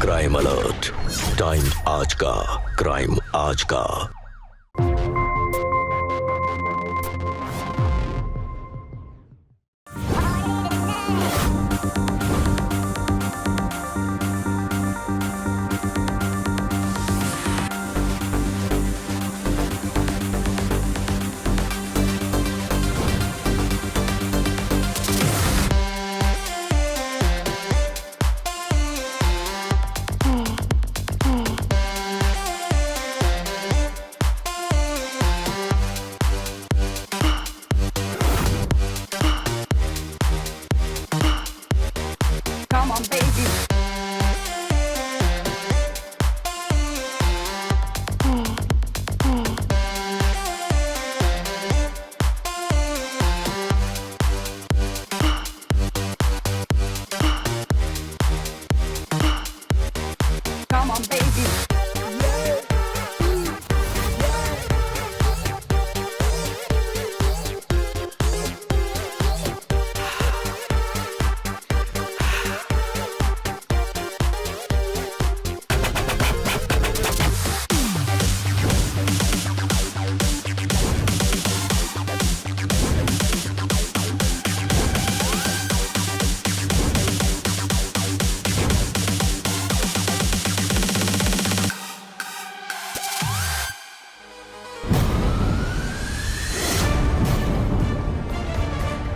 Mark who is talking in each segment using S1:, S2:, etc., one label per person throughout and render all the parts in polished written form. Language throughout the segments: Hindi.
S1: क्राइम अलर्ट, टाइम आज का, क्राइम आज का।
S2: Come on, baby. Come on, baby.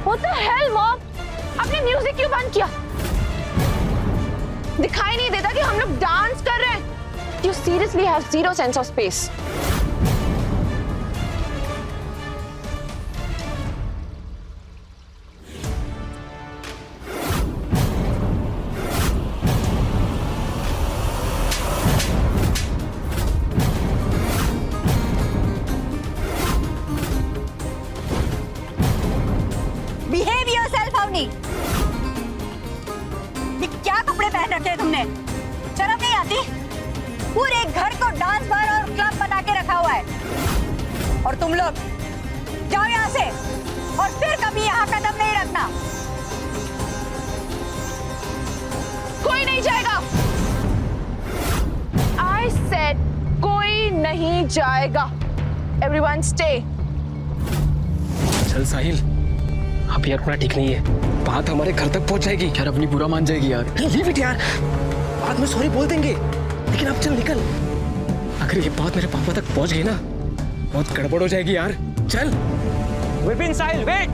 S3: What the hell, Mom? आपने म्यूजिक क्यों बंद किया? दिखाई नहीं देता कि हम लोग डांस कर रहे हैं? You seriously have zero sense of space.
S2: Behave yourself, Avani. ये क्या कपड़े पहन रखे हैं तुमने? शर्म नहीं आती? पूरे घर को डांस बार और क्लब बना के रखा हुआ है। और तुम लोग जाओ यहाँ से और फिर कभी यहाँ कदम नहीं रखना।
S3: कोई नहीं जाएगा। I said कोई नहीं जाएगा। Everyone stay.
S4: चल साहिल, अभी अपना ठीक नहीं है, बात हमारे घर तक पहुंच जाएगी। यार अपनी बुरा मान जाएगी यार। लीव इट यार, बाद में सॉरी बोल देंगे, लेकिन अब चल निकल। अगर ये बात मेरे पापा तक पहुंच गई ना, बहुत गड़बड़ हो जाएगी यार। चल।
S5: विपिन, साहिल, वेट।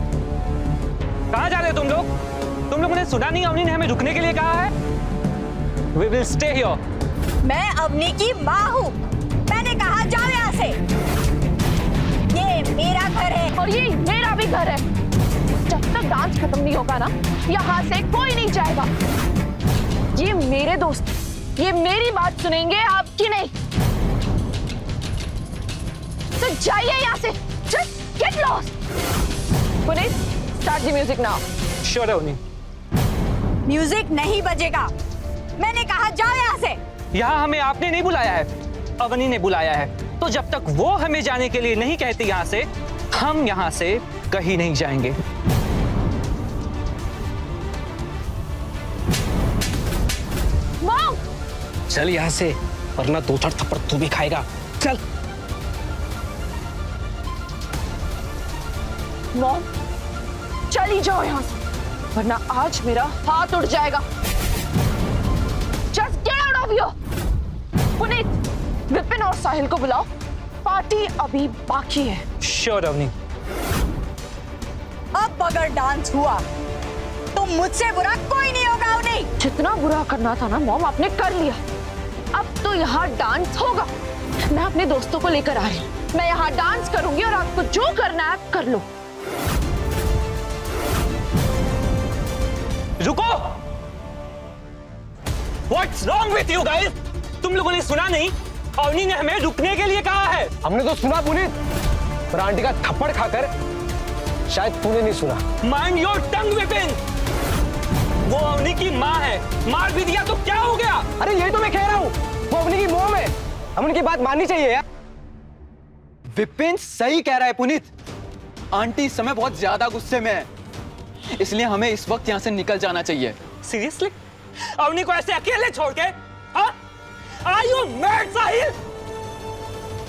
S5: कहाँ जा रहे हो तुम लोग? तुम लोगों ने सुना नहीं अवनी ने हमें रुकने के लिए कहा है? We will stay here.
S2: मैं अवनी की माँ हूँ। मैंने कहा जाओ यहाँ से। ये मेरा घर है
S3: और ये मेरा भी घर है। जब तक डांस खत्म नहीं होगा ना, यहाँ से कोई नहीं जाएगा। ये मेरे दोस्त, ये मेरी बात सुनेंगे, आपकी नहीं। तो जाइए यहाँ से। Just get lost. Puneet, start the music now.
S5: Sure, Avni.
S2: Music नहीं बजेगा। मैंने कहा जाओ यहाँ से।
S5: यहाँ हमें आपने नहीं बुलाया है, अवनी ने बुलाया है। तो जब तक वो हमें जाने के लिए नहीं कहती यहाँ से, हम यहाँ से कहीं नहीं जाएंगे।
S3: Mom!
S4: चल यहाँ से, वरना दो चार थप्पड़ तू भी खाएगा। चल।
S3: मॉम, चली जाओ यहाँ से, वरना आज मेरा हाथ उड़ जाएगा। Just get out of here! Puneet, Vipin और साहिल को बुलाओ, पार्टी अभी बाकी है।
S5: Sure, अवनी।
S2: अब अगर डांस हुआ तो मुझसे बुरा कोई नहीं होगा अवनी।
S3: जितना बुरा करना था ना मॉम, आपने कर लिया। अब तो यहाँ डांस होगा। मैं अपने दोस्तों को लेकर आ रही हूँ। मैं यहाँ डांस करूंगी और आपको जो करना है कर लो।
S5: रुको! What's wrong with you guys? तुम लोगों ने सुना नहीं? अवनी ने हमें रुकने के लिए कहा है।
S4: हमने तो सुना पुनीत, पर आंटी का थप्पड़ खाकर शायद तूने नहीं सुना।
S5: Mind your tongue, Vipin. वो अवनी की माँ है, मार भी दिया तो क्या हो गया?
S4: अरे ये तो मैं कह रहा हूँ, वो अपनी की मॉम है, हम उनकी बात माननी चाहिए यार।
S6: विपिन सही कह रहा है पुनीत, आंटी इस समय बहुत ज्यादा गुस्से में है, इसलिए हमें इस वक्त यहाँ से निकल जाना चाहिए।
S5: सीरियसली? अवनी को ऐसे अकेले छोड़ के? हाँ? Are you mad, साहिल?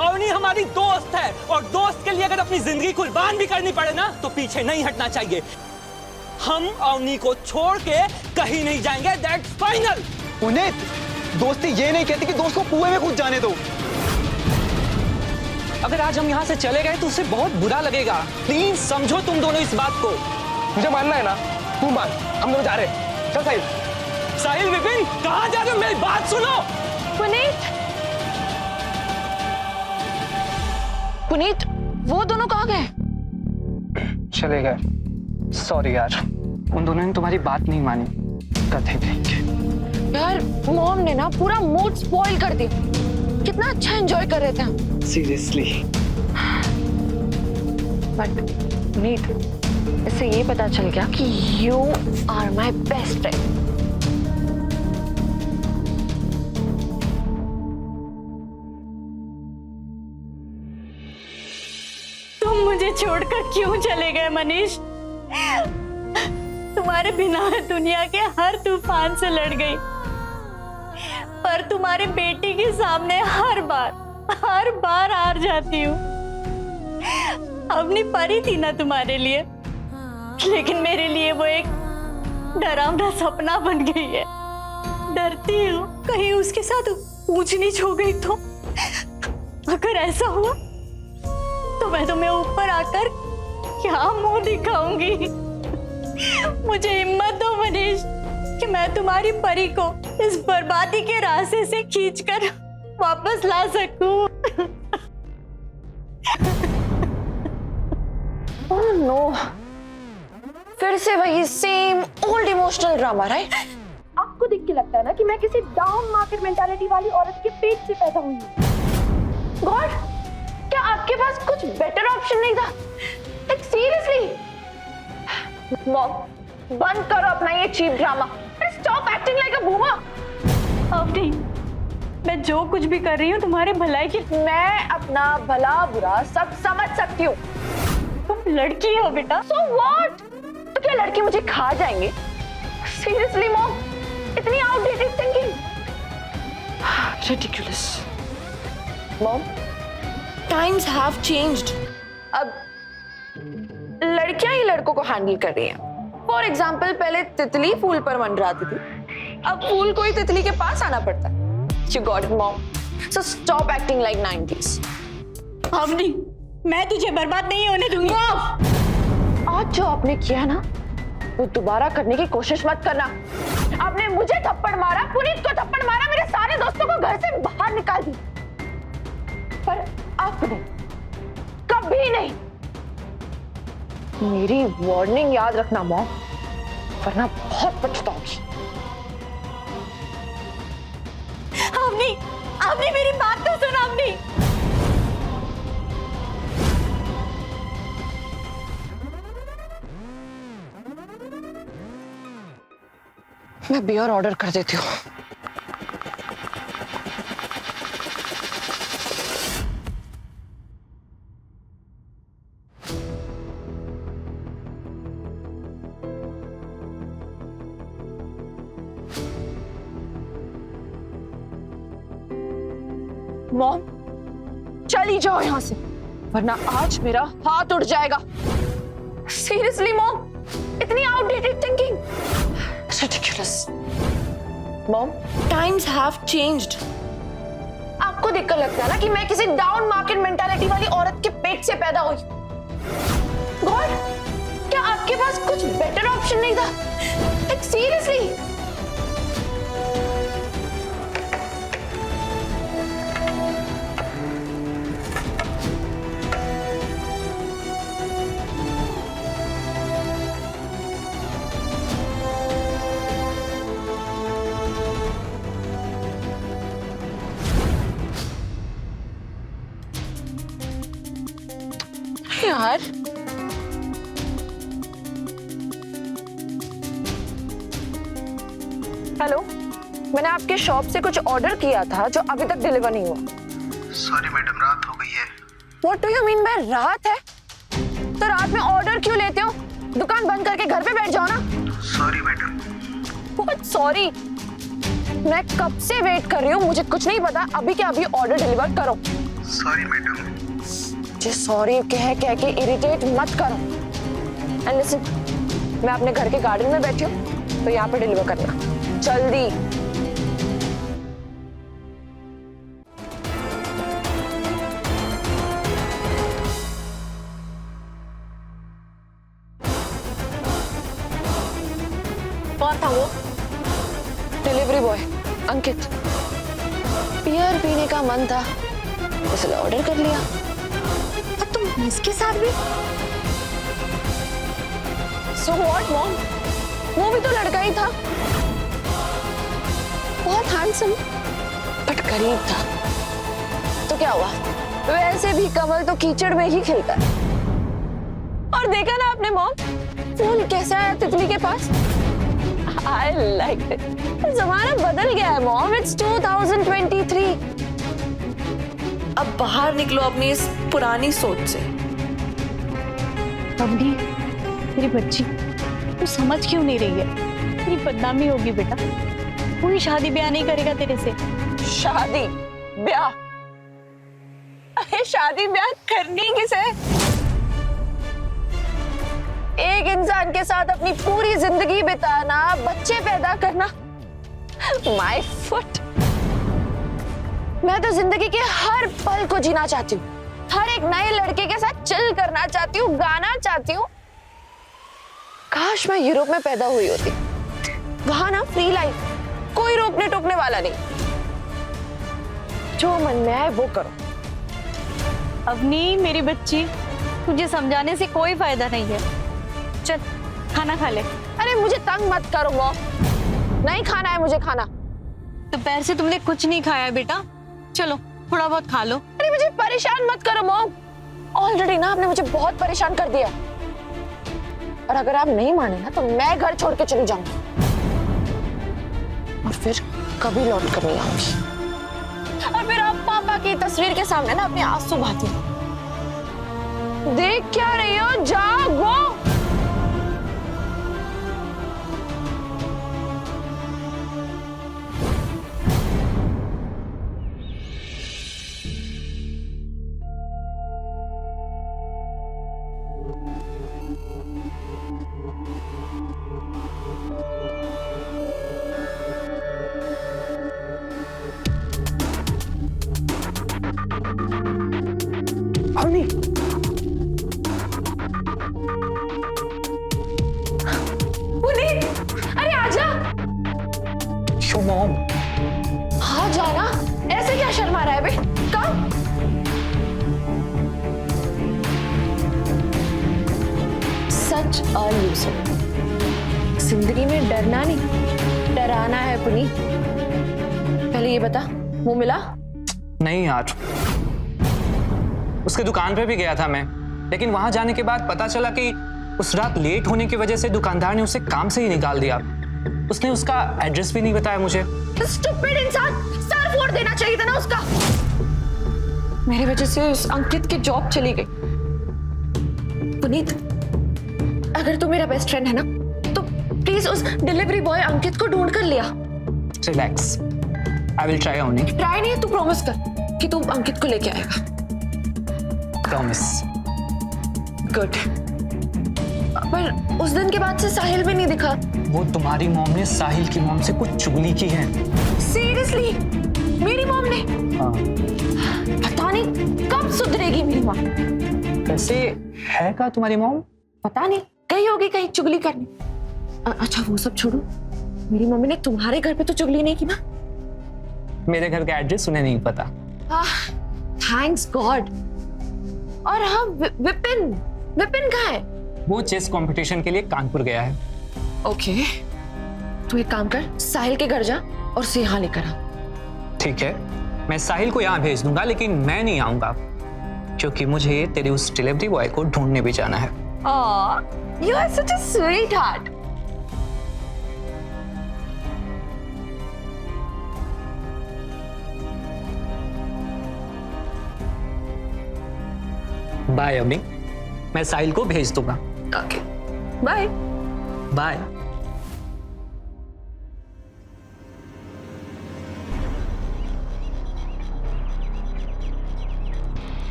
S5: अवनी हमारी दोस्त है और दोस्त के लिए अगर अपनी जिंदगी कुर्बान भी करनी पड़े ना तो पीछे नहीं हटना चाहिए। हम अवनी को छोड़ के कहीं नहीं जाएंगे, दैट्स फाइनल।
S6: पुनीत, दोस्ती ये नहीं कहती कि दोस्त को कुएं में कूद जाने दो।
S5: अगर आज हम यहाँ से चले गए तो उसे बहुत बुरा लगेगा। प्लीज समझो तुम दोनों इस बात को।
S4: मुझे मानना है ना, तू मान, हम दोनों जा रहे हैं। चल साहिल।
S5: साहिल, विपिन, कहाँ जा रहे हो? मेरी बात सुनो।
S3: पुनीत, पुनीत, वो दोनों कहाँ गए?
S4: चले गए। सॉरी यार,
S5: उन दोनों ने तुम्हारी बात नहीं मानी। कथे कहेंगे।
S3: यार मॉम ने ना पूरा मूड स्पॉइल कर दिया। कितना अच्छा एंजॉय कर रहे थे हम।
S4: सीरियसली।
S3: बट पुनीत, इससे ये पता चल गया कि you are my best friend.
S2: तुम मुझे छोड़कर क्यों चले गए मनीष? तुम्हारे बिना मैं दुनिया के हर तूफान से लड़ गई, पर तुम्हारे बेटी के सामने हर बार हार जाती हूँ। अपनी परी थी ना तुम्हारे लिए, लेकिन मेरे लिए वो एक डरावना सपना बन गई है। डरती हूँ कहीं उसके साथ ऊंच नीच हो गई तो। अगर ऐसा हुआ तो मैं तुम्हें ऊपर आकर क्या मुंह दिखाऊंगी? मुझे हिम्मत दो मनीष कि मैं तुम्हारी परी को इस बर्बादी के रास्ते से खींचकर वापस ला सकूं।
S3: ओह नो, फिर से वही same old emotional drama, right? आपको देख के लगता है ना कि मैं किसी डाउन मार्केट मेंटालिटी वाली औरत के पेट से पैदा हुई हूँ। गॉड, क्या आपके पास कुछ बेटर ऑप्शन नहीं था? Like seriously? मॉम, बंद करो अपना ये cheap drama. Stop acting like a boomer.
S2: Avni, मैं जो कुछ भी कर रही हूँ तुम्हारे भलाई की।
S3: मैं अपना भला बुरा सब समझ सकती हूँ।
S2: तुम लड़की हो बेटा।
S3: So what? तो क्या लड़के मुझे खा जाएंगे? Seriously मॉम, इतनी outdated thinking. Ridiculous. Mom, times have changed. अब लड़कियां ही लड़कों को हैंडल कर रही हैं। फॉर एग्जाम्पल, पहले तितली फूल पर मंडराती थी, अब फूल को ही तितली के पास आना पड़ता है। You got it, mom. So stop acting like 90s.
S2: Avani, मैं तुझे बर्बाद नहीं होने दूंगी।
S3: आज जो आपने किया ना, वो दोबारा करने की कोशिश मत करना। आपने मुझे थप्पड़ मारा, पुनीत को थप्पड़ मारा, मेरे सारे दोस्तों को घर से बाहर निकाल दी, पर आपने कभी नहीं। मेरी वार्निंग याद रखना मॉम, वरना बहुत पछताओगी।
S2: अवनी, अवनी मेरी बात तो सुन अवनी।
S3: मैं बियर ऑर्डर कर देती हूँ। मॉम, चली जाओ यहां से, वरना आज मेरा हाथ उड़ जाएगा। सीरियसली मॉम, इतनी outdated thinking. Ridiculous. Mom, times have changed. आपको देखकर लगता है ना कि मैं किसी डाउन मार्केट मेंटालिटी वाली औरत के पेट से पैदा हुई। गॉड, क्या आपके पास कुछ बेटर ऑप्शन नहीं था? Like seriously? यार, हेलो, मैंने आपके शॉप से कुछ ऑर्डर किया था जो अभी तक डिलीवर नहीं हुआ।
S7: सॉरी मैडम, रात हो गई है।
S3: What do you mean by रात है? तो रात में ऑर्डर क्यों लेते हो? दुकान बंद करके घर पे बैठ जाओ ना।
S7: Sorry madam.
S3: What sorry? मैं कब से वेट कर रही हूँ, मुझे कुछ नहीं पता। अभी के अभी ऑर्डर डिलीवर करो।
S7: Sorry madam.
S3: मुझे सॉरी कह के इरिटेट मत करो। एंड लिसन, मैं अपने घर के गार्डन में बैठी हूँ, तो यहाँ पे डिलीवर करना जल्दी। कौन था वो? डिलीवरी बॉय अंकित। बियर पीने का मन था, इसलिए ऑर्डर कर लिया। और तुम इसके साथ भी? So what, mom? वो भी तो लड़का ही था, बहुत हैंडसम, बट गरीब था। तो क्या हुआ? वैसे भी कमल तो कीचड़ में ही खिलता है। और देखा ना आपने मॉम, फूल कैसा है तितली के पास? I like it. ज़माना बदल गया है मॉम, it's 2023.
S8: अब बाहर निकलो अपनी इस पुरानी सोच से।
S2: अवनी, मेरी बच्ची, तू समझ क्यों नहीं रही है? तेरी बदनामी होगी बेटा, कोई शादी ब्याह नहीं करेगा तेरे से।
S3: शादी ब्याह? अरे शादी ब्याह करनी किसे? एक इंसान के साथ अपनी पूरी जिंदगी बिताना, बच्चे पैदा करना, माय फुट। मैं तो जिंदगी के हर पल को जीना चाहती हूँ, हर एक नए लड़के के साथ चिल करना चाहती हूँ, गाना चाहती हूँ। काश मैं यूरोप में पैदा हुई होती, वहां ना फ्री लाइफ, कोई रोकने टोकने वाला नहीं, जो मन में आए वो करो।
S2: अवनी मेरी बच्ची, तुझे समझाने से कोई फायदा नहीं है। चल खाना खा ले।
S3: अरे मुझे तंग मत करो मॉम, नहीं खाना है मुझे खाना।
S2: दोपहर से तुमने कुछ नहीं खाया बेटा, चलो थोड़ा बहुत खा लो।
S3: अरे मुझे परेशान मत करो मॉम, ऑलरेडी ना आपने मुझे बहुत परेशान कर दिया। और अगर आप नहीं माने ना तो मैं घर छोड़ के चली जाऊंगी, और फिर कभी लौट कर नहीं आऊंगी। और फिर आप पापा की तस्वीर के सामने ना अपने आंसू बहाती। देख क्या रही हो, जागो। पुनीत, अरे आजा।
S4: Show mom.
S3: हाँ जाना, ऐसे क्या शर्मा रहा है बे? कम। सच और यूसुफ, जिंदगी में डरना नहीं, डराना है पुनीत। पहले ये बता, मुंह मिला?
S9: नहीं यार, उसके दुकान पे भी गया था मैं, लेकिन वहां जाने के बाद पता चला कि उस रात लेट होने की वजह से दुकानदार ने उसे काम से ही निकाल दिया। उसने उसका एड्रेस भी नहीं बताया मुझे।
S3: स्टूपिड इंसान, सर फोड़ देना चाहिए था ना उसका। मेरी वजह से उस अंकित की जॉब चली गई। पुनीत, अगर तू मेरा बेस्ट फ्रेंड है ना, तो प्लीज उस डिलीवरी बॉय अंकित को ढूंढ कर लिया।
S9: Relax, I will try. Only
S3: try नहीं, तू प्रॉमिस कर कि तू अंकित को लेके आएगा।
S9: प्रॉमिस।
S3: गुड। पर उस दिन के बाद से साहिल भी नहीं दिखा।
S9: वो तुम्हारी मॉम ने साहिल की मॉम से कुछ चुगली की है।
S3: सीरियसली? मेरी मॉम ने?
S9: हाँ।
S3: पता नहीं कब सुधरेगी मेरी मॉम।
S9: वैसे है क्या तुम्हारी मॉम?
S3: पता नहीं, गई होगी कहीं चुगली करने। अच्छा वो सब छोड़ो, मेरी मम्मी ने तुम्हारे घर पे तो चुगली नहीं की ना?
S9: मेरे घर का एड्रेस उन्हें नहीं पता।
S3: Thanks God. और हाँ, विपिन कहाँ है?
S9: वो चेस कंपटीशन के लिए कानपुर गया है।
S3: ओके, तू एक काम कर, साहिल के घर जा और उसे यहाँ लेकर आ।
S9: ठीक है, मैं साहिल को यहाँ भेज दूंगा, लेकिन मैं नहीं आऊंगा क्योंकि मुझे तेरे उस डिलीवरी बॉय को ढूंढने भी जाना है।
S3: You are such a sweetheart.
S9: Bye अम्मी, मैं साहिल को भेज दूंगा।
S3: Okay. Bye.
S9: बाय।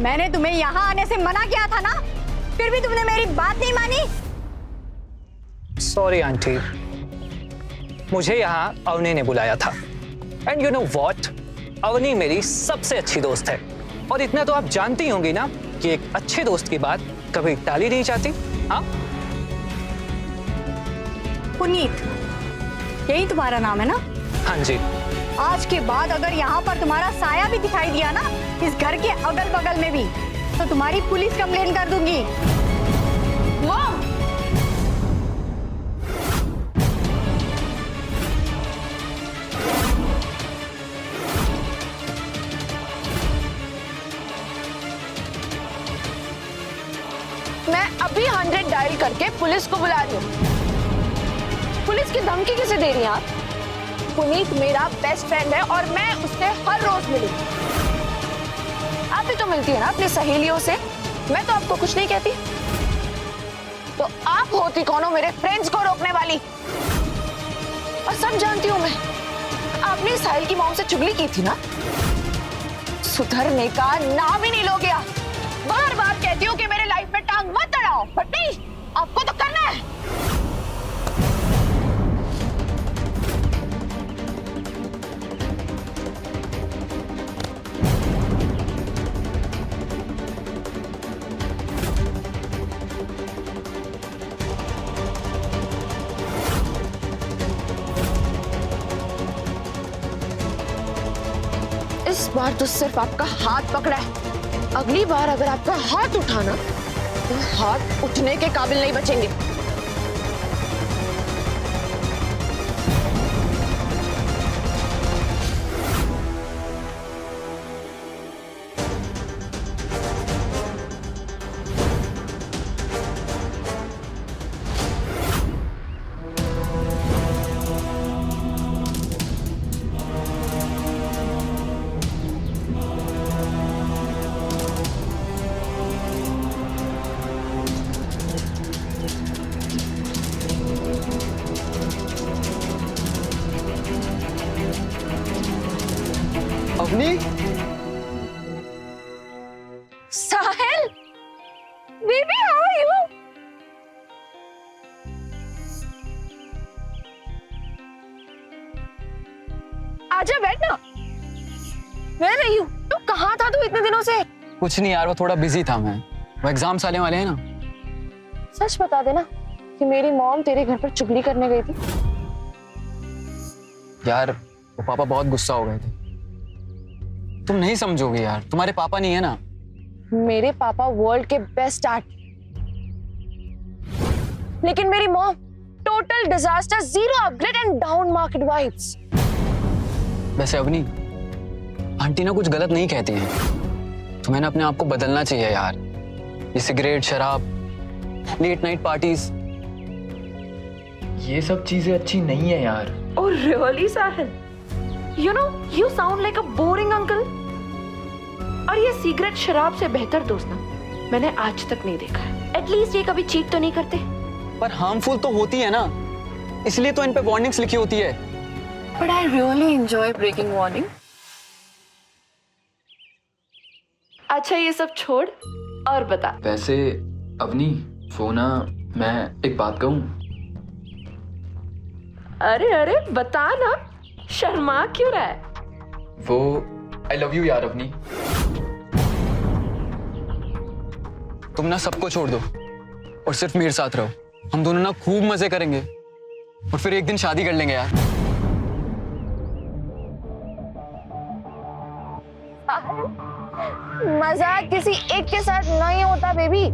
S2: मैंने तुम्हें यहाँ आने से मना किया था ना, फिर भी तुमने मेरी बात नहीं मानी।
S9: सॉरी आंटी, मुझे यहाँ अवनी ने बुलाया था। And you know what, Avni मेरी सबसे अच्छी दोस्त है। और इतना तो आप जानती होंगी ना कि एक अच्छे दोस्त की बात कभी टाली नहीं जाती। हाँ
S2: पुनीत, यही तुम्हारा नाम है ना?
S9: हाँ जी।
S2: आज के बाद अगर यहाँ पर तुम्हारा साया भी दिखाई दिया ना, इस घर के अगल बगल में भी, तो तुम्हारी पुलिस कंप्लेंट कर दूंगी।
S3: मॉम, मैं अभी 100 डायल करके पुलिस को बुला रही हूँ। पुलिस की धमकी किसे दे रही हैं आप? पुनीत मेरा बेस्ट फ्रेंड है और मैं उससे हर रोज मिलूं। आप भी तो मिलती है ना अपनी सहेलियों से, मैं तो आपको कुछ नहीं कहती। तो आप होती कौन हो मेरे फ्रेंड्स को रोकने वाली? और सब जानती हूँ मैं, आपने साहिल की मॉम से चुगली की थी ना, सुधरने का नाम ही नहीं लोगे आप। बार बार कहती हूँ कि मेरे लाइफ में टांग मत अड़ाओ, बट नहीं, आपको तो करना है। इस बार तो सिर्फ आपका हाथ पकड़ा है, अगली बार अगर आपका हाथ उठाना तो हाथ उठने के काबिल नहीं बचेंगे।
S6: अवनी,
S3: साहिल, बेबी, हाउ आर यू? आजा बैठ ना। Where are you? तू कहाँ था तू इतने दिनों से?
S6: कुछ नहीं यार, वो थोड़ा बिजी था मैं। वो एग्जाम्स आने वाले हैं ना।
S3: सच बता देना कि मेरी मॉम तेरे घर पर चुगली करने गई थी।
S6: यार वो पापा बहुत गुस्सा हो गए थे। तुम नहीं समझोगे यार, तुम्हारे पापा नहीं है ना।
S3: मेरे पापा वर्ल्ड के बेस्ट आर्ट, लेकिन मेरी mom total disaster, zero upgrade and down market vibes.
S6: वैसे अवनी, आंटी ना कुछ गलत नहीं कहती हैं। तुम्हें ना अपने आप को बदलना चाहिए यार। ये सिगरेट, शराब, लेट नाइट पार्टीज,
S4: ये सब चीजें अच्छी नहीं है यार।
S8: Oh really, Sahil? You know, you sound like a boring uncle. और ये सिगरेट शराब से बेहतर दोस्त ना मैंने आज तक नहीं देखा है। एटलीस्ट ये कभी चीट तो नहीं करते।
S6: पर हार्मफुल तो होती है ना, इसलिए तो इन पे वार्निंग्स लिखी होती है।
S3: But I really enjoy breaking warning.
S8: अच्छा ये सब छोड़ और बता।
S10: वैसे अवनी, फोना मैं एक बात कहूं?
S8: अरे अरे बता ना, शर्मा क्यों रहा है?
S10: वो आई लव यू यार अवनी।
S6: तुम ना सबको छोड़ दो और सिर्फ मेरे साथ रहो। हम दोनों ना खूब मजे करेंगे और फिर एक दिन शादी कर लेंगे यार।
S3: मजाक किसी एक के साथ नहीं होता बेबी।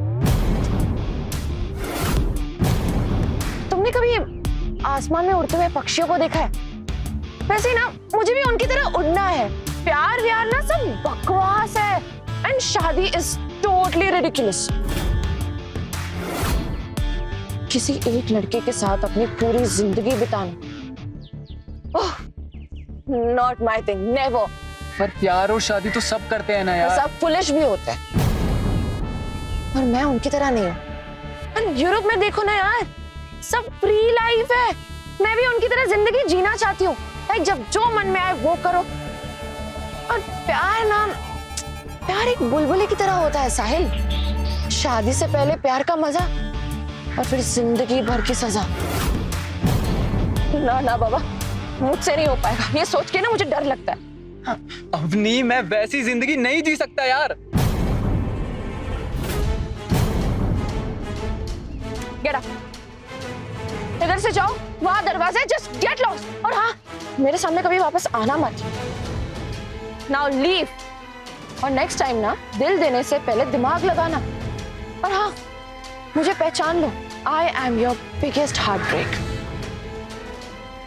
S3: तुमने कभी आसमान में उड़ते हुए पक्षियों को देखा है? वैसे ना मुझे भी उनकी तरह उड़ना है। प्यार व्यार ना सब बकवास है एंड शादी इज टोटली रिडिकुलस। किसी एक लड़के के साथ अपनी पूरी जिंदगी बिताना, नॉट माय थिंग, नेवर।
S6: पर प्यार और शादी तो सब करते हैं ना यार।
S3: सब फुलिश भी होते हैं, पर मैं उनकी तरह नहीं हूँ। यूरोप में देखो ना यार, सब फ्री लाइफ है। मैं भी उनकी तरह जिंदगी जीना चाहती हूँ। जब जो मन में आए वो करो। और प्यार ना प्यार एक बुलबुले की तरह होता है साहिल। शादी से पहले प्यार का मजा और फिर जिंदगी भर की सजा। ना ना बाबा, मुझसे नहीं हो पाएगा। ये सोच के ना मुझे डर लगता है।
S6: अवनी, मैं वैसी जिंदगी नहीं जी सकता यार।
S3: गेट अप, इधर से जाओ, वहां दरवाजा है, जस्ट गेट लॉस्ट। और हाँ, मेरे सामने कभी वापस आना मत। Now leave. और नेक्स्ट टाइम ना दिल देने से पहले दिमाग लगाना। और हाँ, मुझे पहचान लो, I am your biggest heartbreak.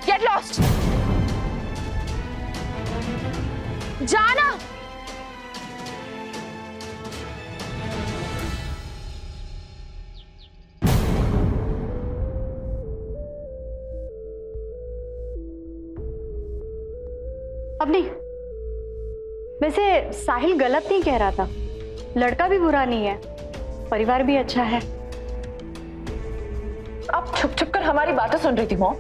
S3: Get lost. जाना।
S2: अवनी, वैसे साहिल गलत नहीं कह रहा था। लड़का भी बुरा नहीं है, परिवार भी अच्छा है।
S3: आप छुप छुप कर हमारी बातें सुन रही थी मॉम।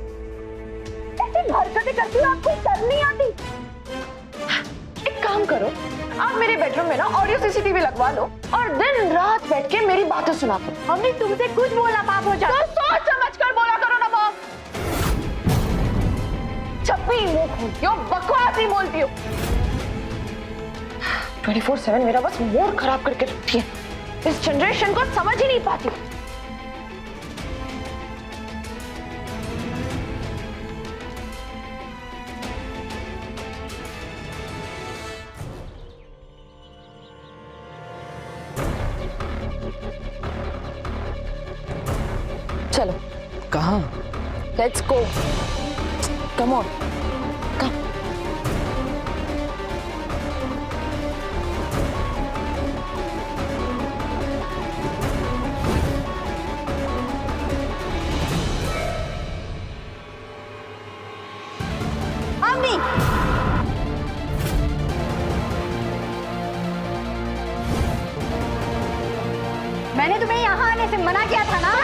S3: ऐसी हरकतें करती हो, आपको शर्म नहीं आती? एक काम करो, आप मेरे बेडरूम में ना ऑडियो सीसीटीवी लगवा लो और दिन रात बैठ के मेरी बातें सुना दो।
S2: हमने तुमसे कुछ बोला पाप हो जाए।
S3: तो सोच समझ कर बोला करो ना मॉम। छप्पी मुंह खोलती हो, बकवास ही बोलती हो। 24/7 मेरा बस मूड खराब करके रखती है। इस जनरेशन को समझ ही नहीं पाती। चलो
S6: कहाँ?
S3: लेट्स गो, कम ऑन, कम।
S2: अवनी, मैंने तुम्हें यहाँ आने से मना किया था ना।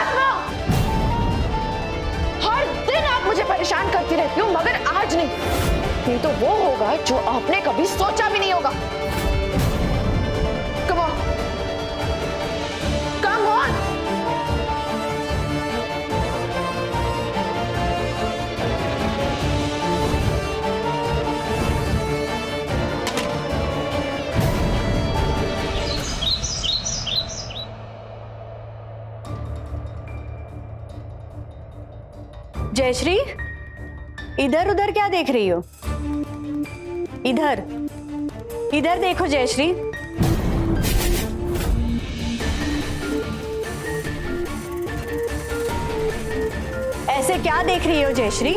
S3: हर दिन आप मुझे परेशान करती रहती हो, मगर आज नहीं। ये तो वो होगा जो आपने कभी सोचा भी नहीं होगा। Come on, come on.
S2: Jayshree, इधर उधर क्या देख रही हो? इधर इधर देखो जयश्री। ऐसे क्या देख रही हो जयश्री?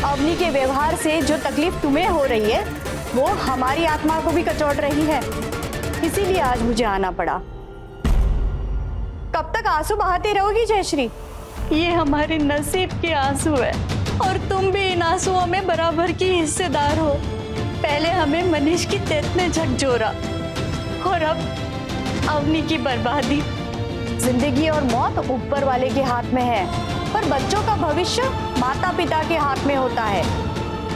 S2: अवनी के व्यवहार से जो तकलीफ तुम्हें हो रही है वो हमारी आत्मा को भी कचोट रही है, इसीलिए आज मुझे आना पड़ा। कब तक आंसू बहाती रहोगी जयश्री? ये हमारे नसीब के आंसू है और तुम भी इन आंसुओं में बराबर की हिस्सेदार हो। पहले हमें मनीष की डेथ ने झकझोरा और अब अवनी की बर्बादी। जिंदगी और मौत ऊपर वाले के हाथ में है, पर बच्चों का भविष्य माता पिता के हाथ में होता है।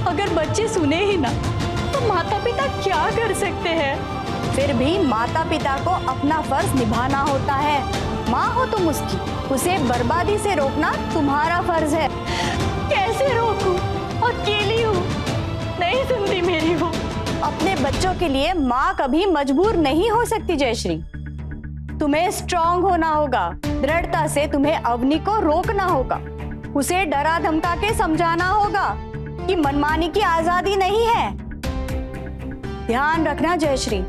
S2: अगर बच्चे सुने ही ना तो माता पिता क्या कर सकते हैं? फिर भी माता पिता को अपना फर्ज निभाना होता है। माँ हो तुम उसकी, उसे बर्बादी से रोकना तुम्हारा फर्ज है। कैसे रोकूं? अकेली हूँ, नहीं सुनती मेरी वो। अपने बच्चों के लिए माँ कभी मजबूर नहीं हो सकती जयश्री। तुम्हें स्ट्रांग होना होगा, दृढ़ता से तुम्हें अवनी को रोकना होगा, उसे डरा धमका के समझाना होगा कि मनमानी की आजादी नहीं है। ध्यान रखना जयश्री,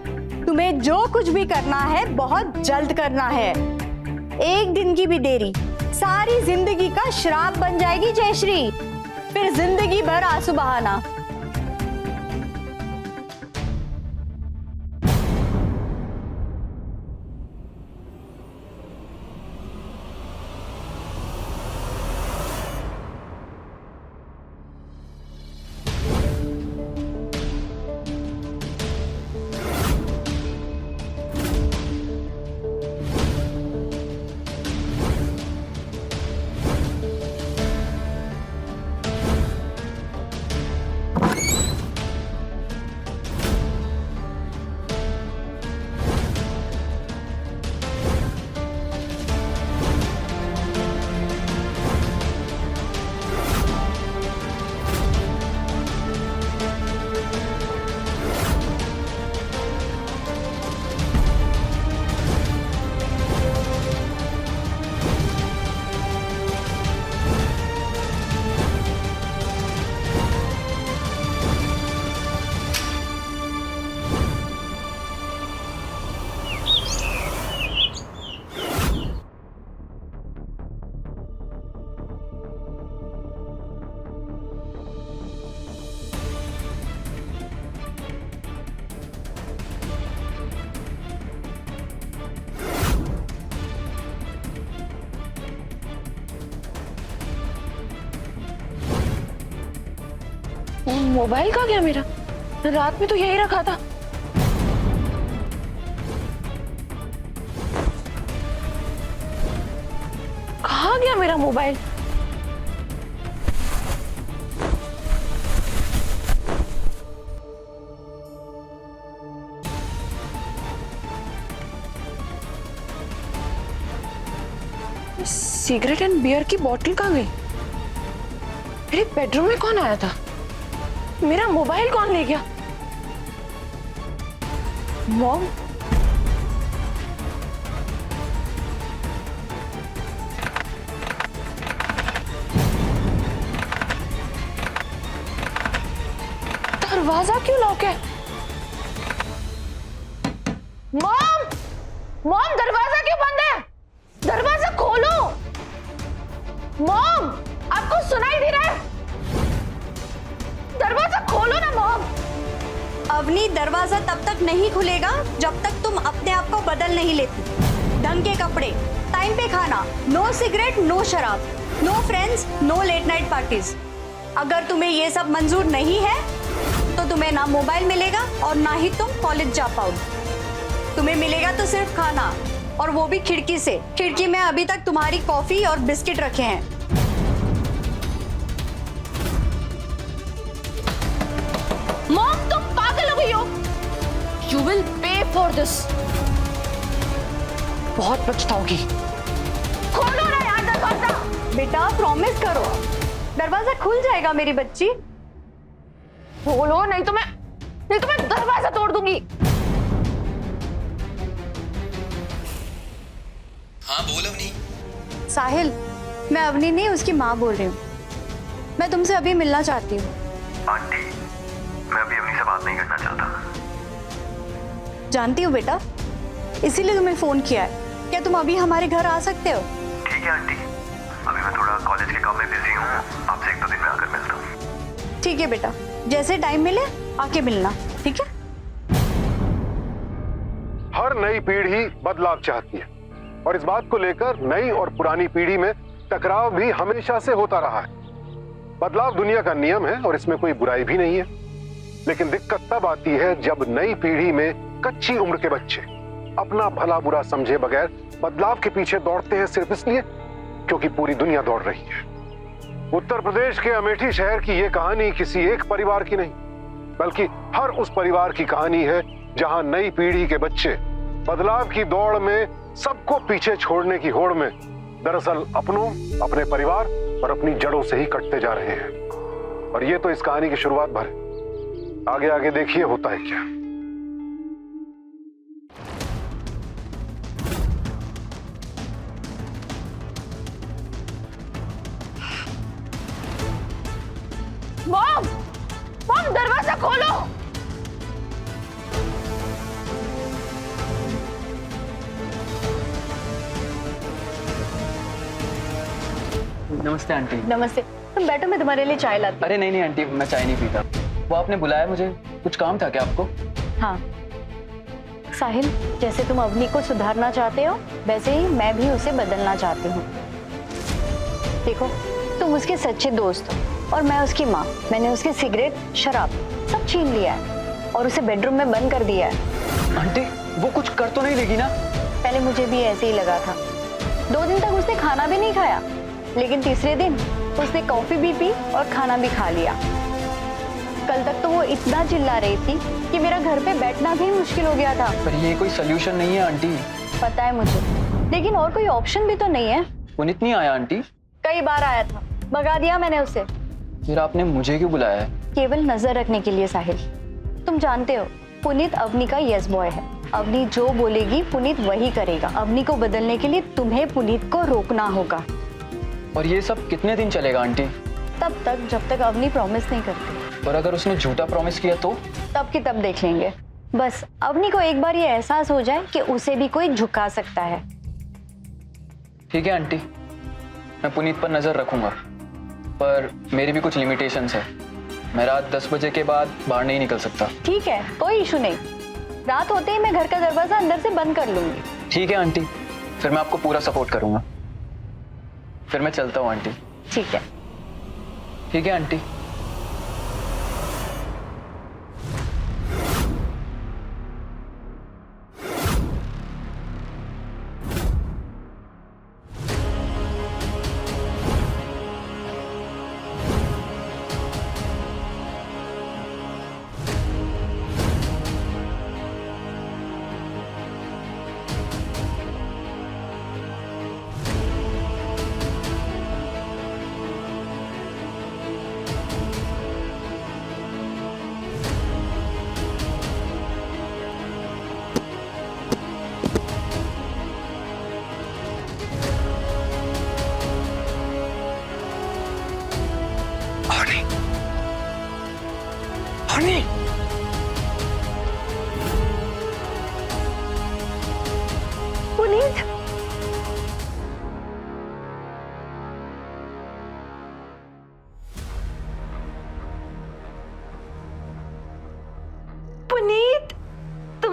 S2: तुम्हें जो कुछ भी करना है बहुत जल्द करना है। एक दिन की भी देरी सारी जिंदगी का श्राप बन जाएगी जयश्री, फिर जिंदगी भर आंसू बहाना।
S8: मोबाइल कहाँ गया मेरा? रात में तो यही रखा था। कहाँ गया मेरा मोबाइल? सिगरेट एंड बियर की बोतल कहाँ गई? मेरे बेडरूम में कौन आया था? मेरा मोबाइल कौन ले गया? मॉम, दरवाजा क्यों लॉक है? मॉम, मॉम दरवाजा क्यों बंद है? दरवाजा खोलो। मॉम, आपको सुनाई दे रहा है? दरवाजा खोलो ना मॉम।
S2: अवनी, दरवाजा तब तक नहीं खुलेगा जब तक तुम अपने आप को बदल नहीं लेती। ढंग के कपड़े, टाइम पे खाना, नो सिगरेट, नो शराब, no friends, no late night parties. अगर तुम्हें ये सब मंजूर नहीं है तो तुम्हें ना मोबाइल मिलेगा और ना ही तुम कॉलेज जा पाओगे। तुम्हें मिलेगा तो सिर्फ खाना, और वो भी खिड़की से। खिड़की में अभी तक तुम्हारी कॉफी और बिस्किट रखे हैं।
S8: मॉम, तुम पागल हो गई हो। You will pay for this. बहुत पछताओगी। खोलो ना यार दरवाजा।
S2: बेटा प्रॉमिस करो, दरवाजा खुल जाएगा मेरी बच्ची।
S8: खोलो, नहीं तो मैं दरवाजा तोड़ दूंगी।
S6: हाँ बोल अवनी।
S2: साहिल, मैं अवनी नहीं उसकी माँ बोल रही हूँ। मैं तुमसे अभी मिलना चाहती हूँ।
S7: आंटी, मैं अभी अवनी से बात नहीं करना चाहता।
S2: जानती हूँ बेटा, इसीलिए तुम्हें फोन किया है। क्या तुम अभी हमारे घर आ सकते हो?
S7: ठीक है आंटी, अभी मैं थोड़ा कॉलेज के काम में बिजी हूँ, आपसे 1-2 दिन में आकर मिलता हूँ।
S2: ठीक है बेटा, जैसे टाइम मिले आके मिलना, ठीक है?
S11: हर नई पीढ़ी बदलाव चाहती है और इस बात को लेकर नई और पुरानी पीढ़ी में टकराव भी हमेशा से होता रहा है। बदलाव दुनिया का नियम है और इसमें कोई बुराई भी नहीं है। लेकिन दिक्कत तब आती है जब नई पीढ़ी में कच्ची उम्र के बच्चे अपना भला बुरा समझे बगैर बदलाव के पीछे दौड़ते हैं, सिर्फ इसलिए क्योंकि पूरी दुनिया दौड़ रही है। उत्तर प्रदेश के अमेठी शहर की यह कहानी किसी एक परिवार की नहीं, बल्कि हर उस परिवार की कहानी है जहां नई पीढ़ी के बच्चे बदलाव की दौड़ में सबको पीछे छोड़ने की होड़ में दरअसल अपनों, अपने परिवार और अपनी जड़ों से ही कटते जा रहे हैं। और ये तो इस कहानी की शुरुआत भर है। आगे आगे देखिए होता है क्या।
S8: मॉम, मॉम दरवाजा खोलो।
S6: नमस्ते आंटी।
S2: नमस्ते, तुम बैठो, मैं तुम्हारे लिए चाय लाती
S6: अरे नहीं नहीं आंटी, मैं चाय नहीं पीता। वो आपने बुलाया मुझे, कुछ काम था क्या आपको?
S2: हूँ। हाँ साहिल, जैसे तुम अवनी को सुधारना चाहते हो वैसे ही मैं भी उसे बदलना चाहती हूँ। देखो, तुम उसके सच्चे दोस्त हो और मैं उसकी माँ। मैंने उसके सिगरेट, शराब सब छीन लिया है और उसे बेडरूम में बंद कर दिया है।
S6: आंटी वो कुछ कर तो नहीं देगी ना?
S2: पहले मुझे भी ऐसे ही लगा था। 2 दिन तक उसने खाना भी नहीं खाया, लेकिन तीसरे दिन उसने कॉफी भी पी और खाना भी खा लिया। कल तक तो वो इतना चिल्ला रही थी कि मेरा घर पे बैठना भी मुश्किल हो गया था।
S6: पर ये कोई सोल्यूशन नहीं है आंटी।
S2: पता है मुझे, लेकिन और कोई ऑप्शन भी तो नहीं है।
S6: पुनीत नहीं आया आंटी?
S2: कई बार आया था, भगा दिया मैंने उसे।
S6: फिर आपने मुझे क्यों बुलाया है?
S2: केवल नजर रखने के लिए साहिल। तुम जानते हो, पुनीत अवनी का यस बॉय है। अवनी जो बोलेगी पुनीत वही करेगा। अवनी को बदलने के लिए तुम्हें पुनीत को रोकना होगा।
S6: और ये सब कितने दिन चलेगा आंटी?
S2: तब तक जब तक अवनी प्रॉमिस नहीं करती।
S6: और अगर उसने झूठा प्रॉमिस किया तो?
S2: तब की तब देख लेंगे। बस अवनी को एक बार ये एहसास हो जाए कि उसे भी कोई झुका सकता है।
S6: ठीक है आंटी, मैं पुनीत पर नजर रखूंगा, पर मेरी भी कुछ लिमिटेशंस है। मैं रात 10 बजे के बाद बाहर नहीं निकल सकता।
S2: ठीक है, कोई इशू नहीं। रात होते ही मैं घर का दरवाजा अंदर से बंद कर लूंगी।
S6: ठीक है आंटी, फिर मैं आपको पूरा सपोर्ट करूंगा। फिर मैं चलता हूँ आंटी।
S2: ठीक है।
S6: ठीक है आंटी।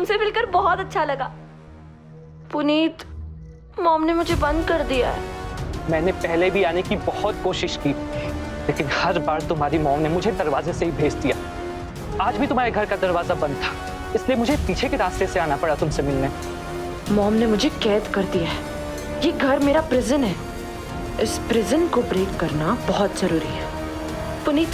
S8: तुमसे मिलकर बहुत अच्छा लगा। पुनीत, मॉम ने मुझे बंद कर दिया है।
S9: मैंने पहले भी आने की बहुत कोशिश की, लेकिन हर बार तुम्हारी मॉम ने मुझे दरवाजे से ही भेज दिया। आज भी तुम्हारे घर का दरवाजा बंद था, इसलिए मुझे पीछे के रास्ते से आना पड़ा तुमसे मिलने।
S8: मॉम ने मुझे कैद कर दिया है। ये घर मेरा प्रिजन है। इस प्रिजन को ब्रेक करना बहुत जरूरी है। पुनीत,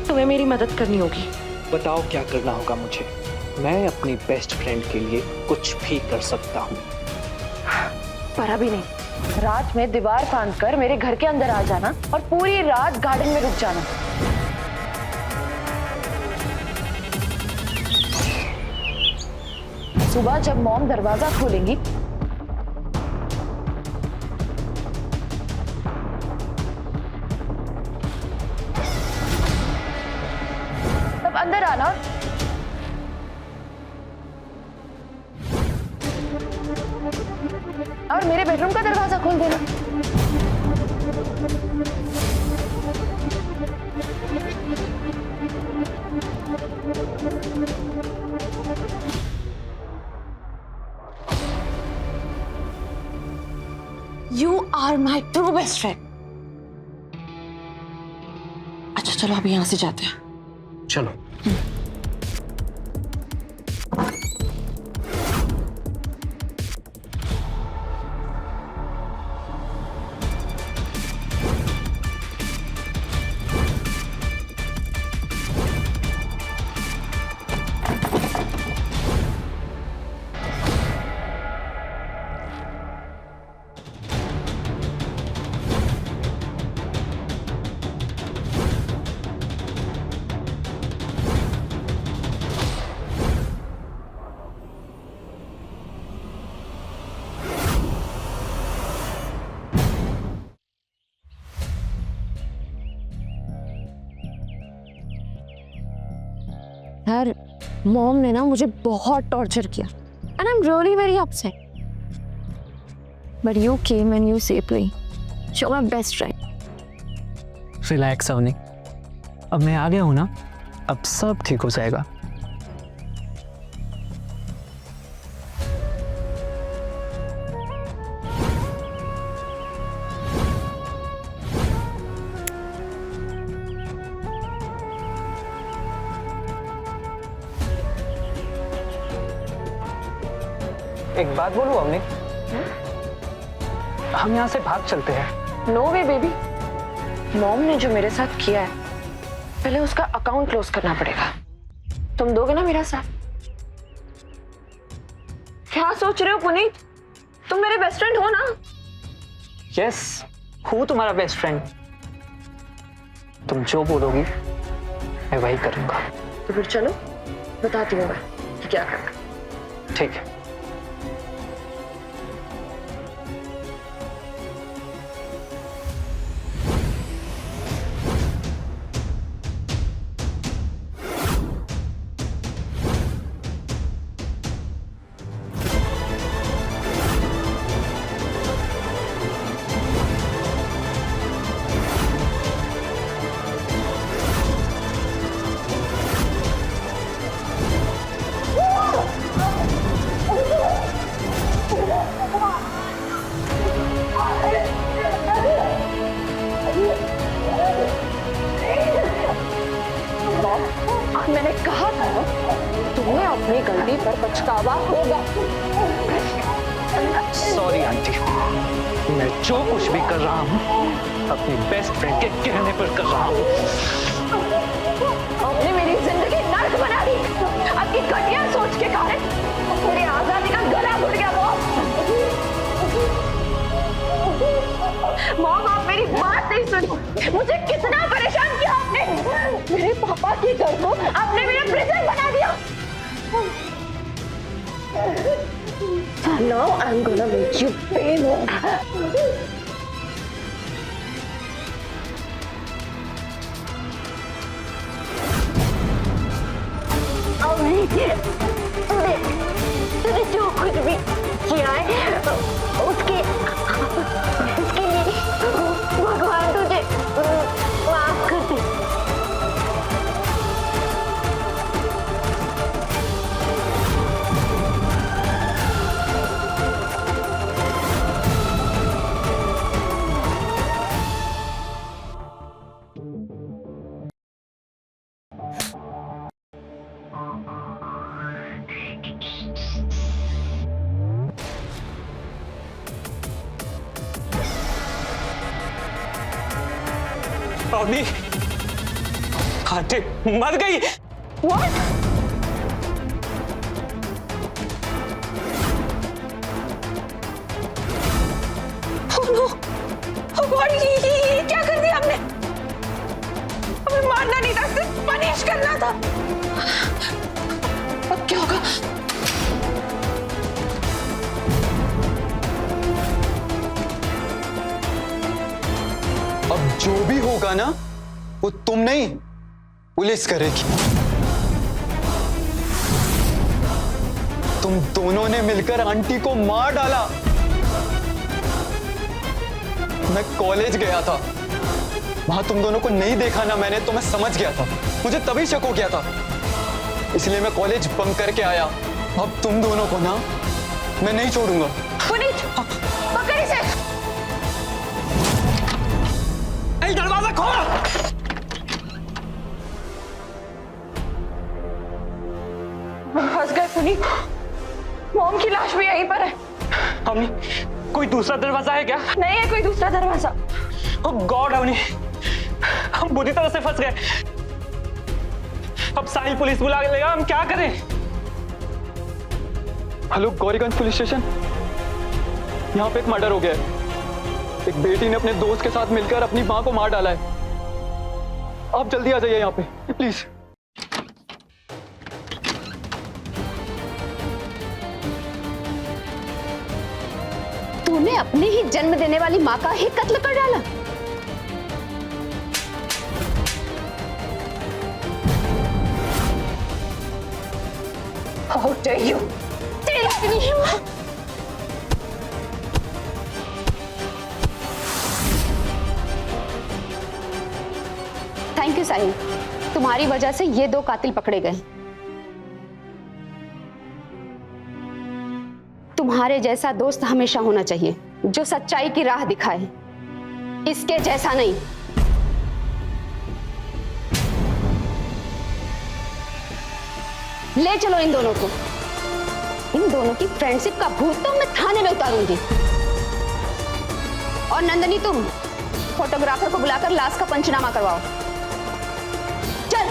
S8: तुम्हें मेरी मदद करनी होगी।
S9: बताओ क्या करना होगा मुझे। मैं अपनी बेस्ट फ्रेंड के लिए कुछ भी कर सकता हूँ।
S8: पर अभी नहीं। रात में दीवार फांद कर मेरे घर के अंदर आ जाना और पूरी रात गार्डन में रुक जाना। सुबह जब मॉम दरवाजा खोलेंगी तब अंदर आना और मेरे बेडरूम का दरवाजा खोल देना। You are my true best friend. अच्छा चलो अभी यहां से जाते हैं।
S9: चलो।
S8: यार, मॉम ने ना मुझे बहुत टॉर्चर किया and I am really very upset, but you came and you saved me. You are my best friend.
S9: Relax Avni, अब मैं आ गया हूं ना, अब सब ठीक हो जाएगा। एक बात बोलूं अवनी, हम यहाँ से भाग चलते हैं।
S8: नो वे बेबी, मॉम ने जो मेरे साथ किया है, पहले उसका अकाउंट क्लोज करना पड़ेगा। तुम दोगे ना मेरा साथ? क्या सोच रहे हो पुनीत? तुम मेरे बेस्ट फ्रेंड हो ना?
S9: यस, हूँ तुम्हारा बेस्ट फ्रेंड। तुम जो बोलोगी मैं वही करूंगा।
S8: तो फिर चलो, बताती हूँ मैं कि क्या करना।
S9: ठीक है।
S8: मैंने कहा था तुम्हें अपनी गलती पर पछतावा होगा।
S9: सॉरी आंटी, मैं जो कुछ भी कर रहा हूँ अपनी बेस्ट फ्रेंड के कहने पर कर रहा हूँ।
S8: आपने मेरी जिंदगी नर्क बना दी। आपकी घटिया सोच के कारण मेरी आजादी का गला घुट गया। मॉम, आप मेरी बात नहीं सुनी। मुझे कितना परेशान किया आपने। मेरे पापा के घर को आपने मेरा प्रिजन बना दिया। Now I'm gonna make you pay more. तूने जो कुछ भी किया है उसके लिए भगवान तुझे माफ कर दे।
S5: अवनी आंटी मर गई।
S3: What? Oh no! Oh God! ये क्या कर दिया आपने? हमें मारना नहीं था, सिर्फ पनिश करना था। अब क्या होगा?
S6: अब जो भी होगा ना वो तुम नहीं पुलिस करेगी। तुम दोनों ने मिलकर आंटी को मार डाला। मैं कॉलेज गया था, वहां तुम दोनों को नहीं देखा ना मैंने, तो मैं समझ गया था, मुझे तभी शक हो गया था, इसलिए मैं कॉलेज बंक करके आया। अब तुम दोनों को ना मैं नहीं छोड़ूंगा।
S3: पुनीत, पकड़ इसे।
S5: दरवाजा खोल।
S3: फंस गए पुनीत। मॉम की लाश भी यहीं पर है।
S5: अवनी कोई दूसरा दरवाजा है क्या?
S3: नहीं है कोई दूसरा दरवाजा।
S5: ओह गॉड अवनी, हम बुरी तरह से फंस गए। अब साहिल पुलिस बुला लेगा, हम क्या करें?
S6: Hello, Gauriganj police station. यहाँ पे एक मर्डर हो गया है। एक बेटी ने अपने दोस्त के साथ मिलकर अपनी मां को मार डाला है। आप जल्दी आ जाइए यहाँ पे प्लीज।
S8: तूने अपने ही जन्म देने वाली माँ का ही कत्ल कर डाला।
S3: How dare you? तेरी इतनी हिम्मत!
S8: थैंक यू साहिल, तुम्हारी वजह से ये 2 कातिल पकड़े गए। तुम्हारे जैसा दोस्त हमेशा होना चाहिए जो सच्चाई की राह दिखाए, इसके जैसा नहीं। ले चलो इन दोनों को। इन दोनों की फ्रेंडशिप का भूत तो मैं थाने में उतारूंगी। और नंदनी, तुम फोटोग्राफर को बुलाकर लाश का पंचनामा करवाओ। चल।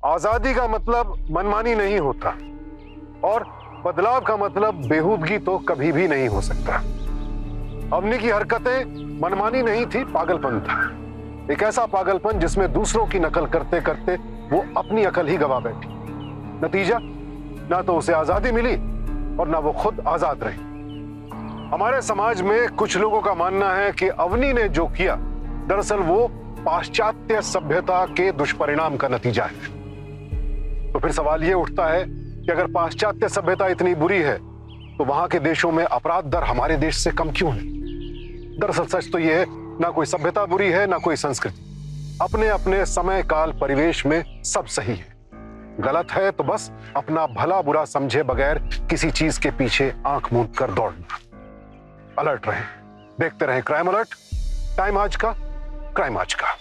S11: आजादी का मतलब मनमानी नहीं होता, और बदलाव का मतलब बेहूदगी तो कभी भी नहीं हो सकता। अवनी की हरकतें मनमानी नहीं थी, पागलपन था। एक ऐसा पागलपन जिसमें दूसरों की नकल करते करते वो अपनी अकल ही गवा बैठी। नतीजा, ना तो उसे आजादी मिली और ना वो खुद आजाद रही। हमारे समाज में कुछ लोगों का मानना है कि अवनी ने जो किया दरअसल वो पाश्चात्य सभ्यता के दुष्परिणाम का नतीजा है। तो फिर सवाल ये उठता है कि अगर पाश्चात्य सभ्यता इतनी बुरी है तो वहां के देशों में अपराध दर हमारे देश से कम क्यों है? दरअसल सच तो यह है, ना कोई सभ्यता बुरी है ना कोई संस्कृति। अपने अपने समय काल परिवेश में सब सही है। गलत है तो बस अपना भला बुरा समझे बगैर किसी चीज के पीछे आंख मूंद कर दौड़ना। अलर्ट रहें, देखते रहें क्राइम अलर्ट। टाइम आज का, क्राइम आज का।